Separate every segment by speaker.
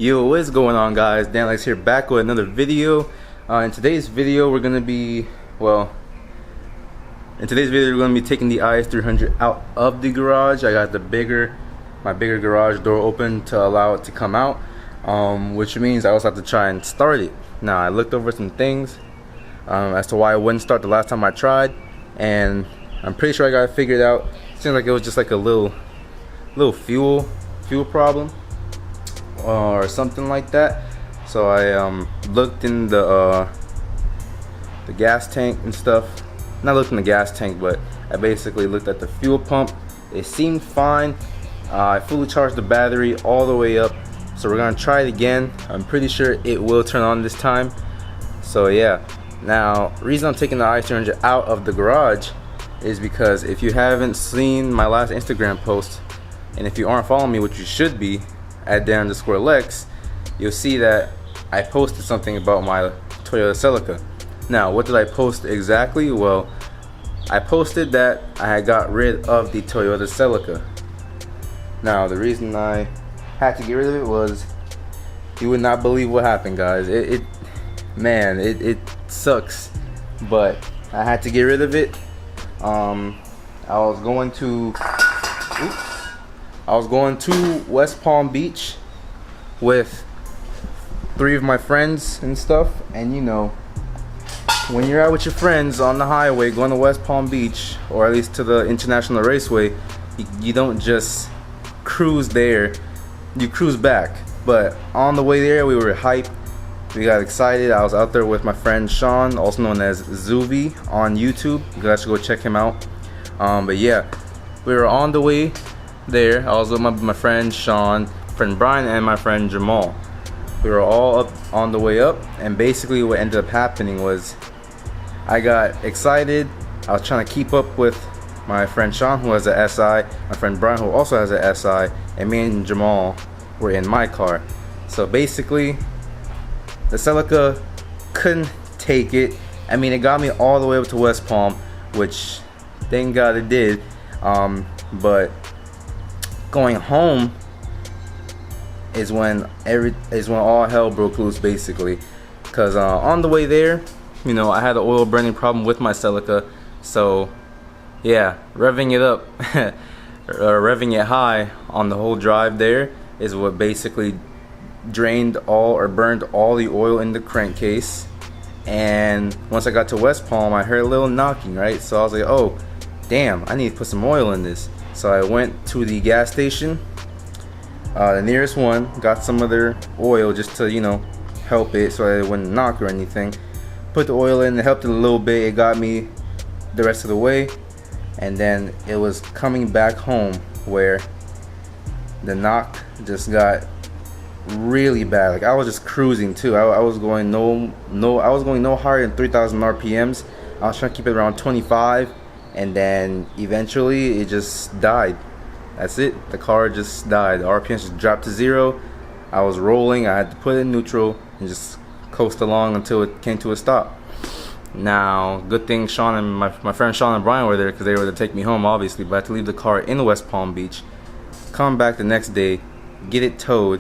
Speaker 1: Yo, what is going on, guys? Dan Lex here, back with another video. In today's video we're gonna be taking the is300 out of the garage. I got my bigger garage door open to allow it to come out, which means I also have to try and start it. Now, I looked over some things as to why it wouldn't start the last time I tried, and I'm pretty sure I got it figured out. Seems like it was just like a little fuel problem or something like that. So I looked in the gas tank and stuff. Not looked in the gas tank, but I basically looked at the fuel pump. It seemed fine. I fully charged the battery all the way up, so we're gonna try it again. I'm pretty sure it will turn on this time. So yeah. Now, the reason I'm taking the is300 out of the garage is because if you haven't seen my last Instagram post, and if you aren't following me, which you should be, at Dann_Lex, you'll see that I posted something about my Toyota Celica. Now, what did I post exactly? Well, I posted that I had got rid of the Toyota Celica. Now, the reason I had to get rid of it was, you would not believe what happened, guys. It sucks, but I had to get rid of it. I was going to West Palm Beach with 3 of my friends and stuff, and you know, when you're out with your friends on the highway going to West Palm Beach, or at least to the International Raceway, you don't just cruise there, you cruise back. But on the way there, we were hyped, we got excited. I was out there with my friend Sean, also known as Zuvi on YouTube. You guys should go check him out. But yeah, we were on the way there. I was with my friend Sean, friend Brian, and my friend Jamal. We were all up on the way up, and basically what ended up happening was I got excited. I was trying to keep up with my friend Sean, who has a SI, my friend Brian, who also has a SI, and me and Jamal were in my car. So basically, the Celica couldn't take it. I mean, it got me all the way up to West Palm, which thank God it did. But going home is when all hell broke loose, basically. Cause on the way there, you know, I had an oil burning problem with my Celica. So yeah, revving it up, revving it high on the whole drive there is what basically burned all the oil in the crankcase. And once I got to West Palm, I heard a little knocking, right? So I was like, oh damn, I need to put some oil in this. So I went to the gas station, the nearest one, got some of their oil just to, you know, help it so it wouldn't knock or anything. Put the oil in, it helped it a little bit. It got me the rest of the way. And then it was coming back home where the knock just got really bad. Like, I was just cruising too. I was going no higher than 3,000 RPMs. I was trying to keep it around 25, and then eventually it just died. That's it. The car just died. The RPMs just dropped to 0. I was rolling. I had to put it in neutral and just coast along until it came to a stop. Now, good thing Sean and my friend Sean and Brian were there, because they were to take me home, obviously. But I had to leave the car in West Palm Beach, come back the next day, get it towed,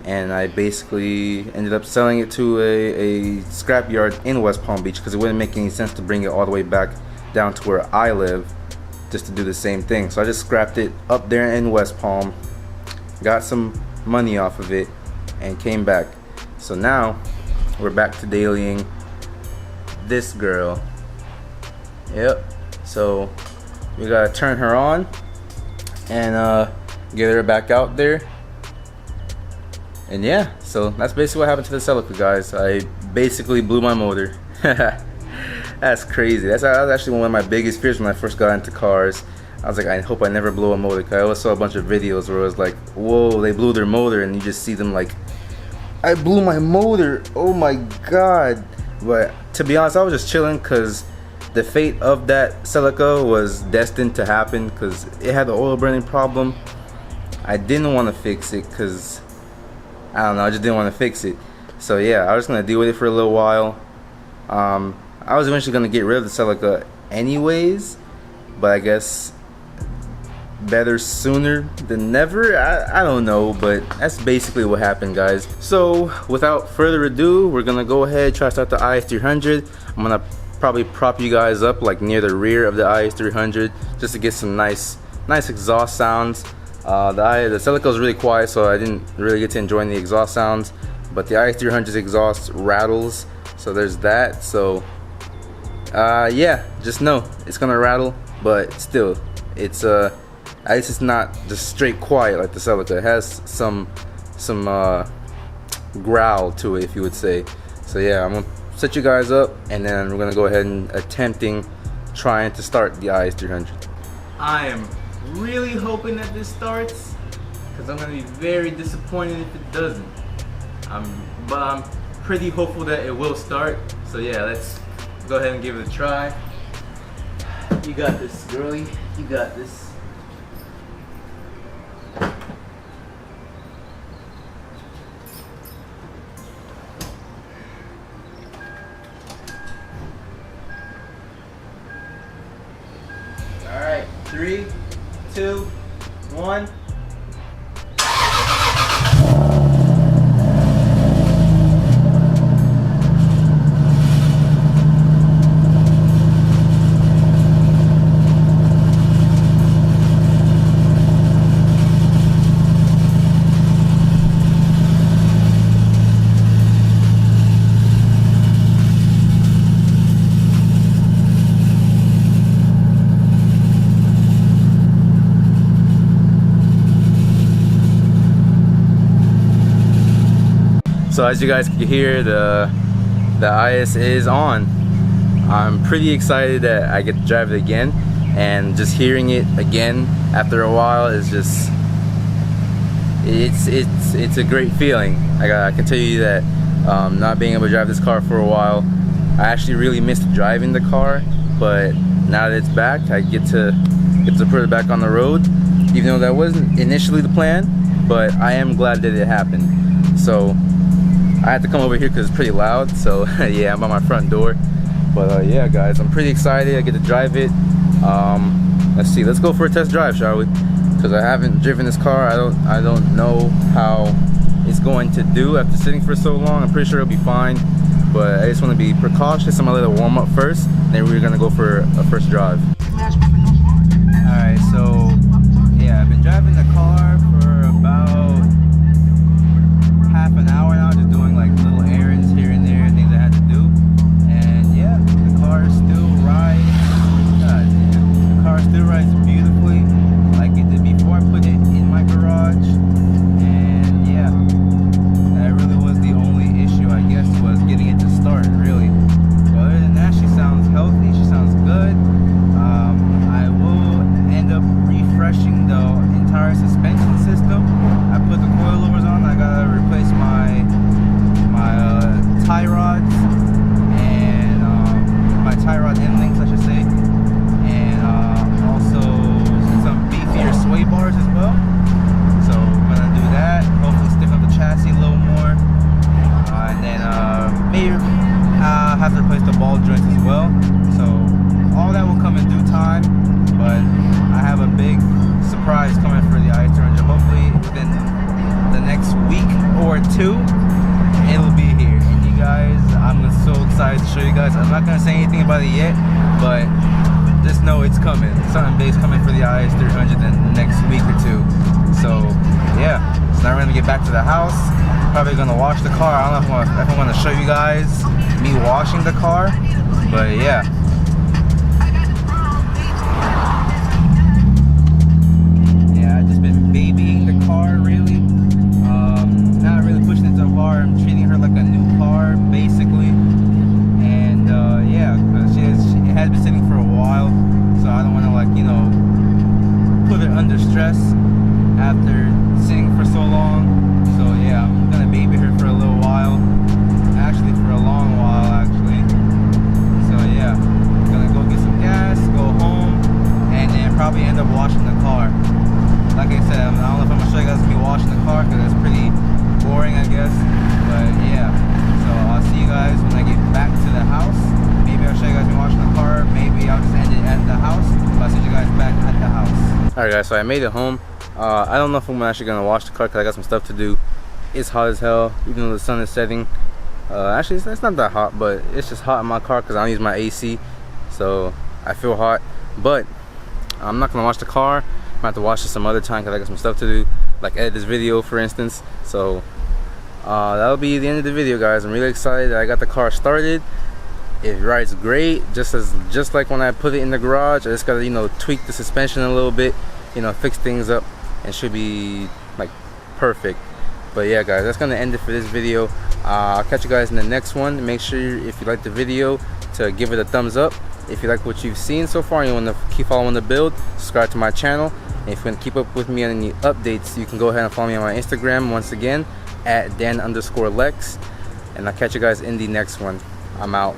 Speaker 1: and I basically ended up selling it to a scrap yard in West Palm Beach, because it wouldn't make any sense to bring it all the way back down to where I live just to do the same thing. So I just scrapped it up there in West Palm, got some money off of it, and came back. So now we're back to dailying this girl. Yep. So we gotta turn her on and get her back out there. And yeah, so that's basically what happened to the Celica, guys. I basically blew my motor. That's crazy. That was actually one of my biggest fears when I first got into cars. I was like, I hope I never blow a motor, because I always saw a bunch of videos where it was like, whoa, they blew their motor, and you just see them like, I blew my motor, oh my god. But to be honest, I was just chilling, because the fate of that Celica was destined to happen, because it had the oil burning problem. I didn't want to fix it, because I don't know, I just didn't want to fix it. So yeah, I was just going to deal with it for a little while. I was eventually going to get rid of the Celica anyways, but I guess better sooner than never. I don't know, but that's basically what happened, guys. So without further ado, we're gonna go ahead, try to start the IS300. I'm gonna probably prop you guys up like near the rear of the IS300 just to get some nice exhaust sounds. The celica is really quiet, so I didn't really get to enjoy the exhaust sounds, but the IS300's exhaust rattles, so there's that. So yeah, just know it's gonna rattle, but still, it's at least it's not just straight quiet like the celica. It has some growl to it, if you would say. So yeah, I'm gonna set you guys up, and then we're gonna go ahead and trying to start the IS300. I am really hoping that this starts, because I'm gonna be very disappointed if it doesn't. But I'm pretty hopeful that it will start. So yeah, let's go ahead and give it a try. You got this, girlie. You got this. All right, 3, 2, 1. So as you guys can hear, the IS is on. I'm pretty excited that I get to drive it again, and just hearing it again after a while is just it's a great feeling. I can tell you that not being able to drive this car for a while, I actually really missed driving the car, but now that it's back, I get to put it back on the road, even though that wasn't initially the plan, but I am glad that it happened. So I had to come over here because it's pretty loud, so yeah, I'm by my front door. But yeah, guys, I'm pretty excited. I get to drive it. Let's see, let's go for a test drive, shall we? Because I haven't driven this car. I don't know how it's going to do after sitting for so long. I'm pretty sure it'll be fine, but I just want to be precautious. I'm gonna let it warm up first, then we're gonna go for a first drive. All right, so yeah, I've been driving the car for about half an hour now, just doing like little errands here and there, things I had to do. And yeah, the car still rides. God damn, the car still rides beautifully like it did before I put it in my garage. And yeah, that really was the only issue, I guess, was getting it to start, really. But other than that, she sounds healthy, she sounds good. I will end up refreshing the entire suspension system. I put the coilovers on. I gotta replace my tie rods and my tie rod end links, I should say, and also some beefier sway bars as well. So I'm gonna do that. Hopefully stiffen up the chassis a little more, and then maybe have to replace the ball joints as well. So all that will come in due time. But I have a big surprise coming for the IS300. Hopefully within the next week or two, it'll be here. And you guys, I'm so excited to show you guys. I'm not gonna say anything about it yet, but just know it's coming. Something big's coming for the IS300 in the next week or two. So yeah, so now we're gonna get back to the house. Probably gonna wash the car. I don't know if I want to show you guys me washing the car, but yeah. Babying the car, really. Not really pushing it too hard. I'm treating her like a new car, basically. And yeah, because it has been sitting for a while, so I don't want to, like, you know, put it under stress after sitting for so long. So yeah, I'm gonna baby her for a little while. Actually, for a long while, actually. So yeah. Alright guys, so I made it home. I don't know if I'm actually gonna wash the car because I got some stuff to do. It's hot as hell, even though the sun is setting. Actually, it's not that hot, but it's just hot in my car because I don't use my AC, so I feel hot. But I'm not gonna wash the car. I'm gonna have to wash it some other time because I got some stuff to do, like edit this video, for instance. So that'll be the end of the video, guys. I'm really excited that I got the car started. It rides great, just like when I put it in the garage. I just gotta, you know, tweak the suspension a little bit, you know, fix things up, and should be like perfect. But yeah guys, that's gonna end it for this video. I'll catch you guys in the next one. Make sure if you like the video to give it a thumbs up. If you like what you've seen so far and you want to keep following the build, subscribe to my channel. And if you want to keep up with me on any updates, you can go ahead and follow me on my Instagram once again at Dan_Lex. And I'll catch you guys in the next one. I'm out.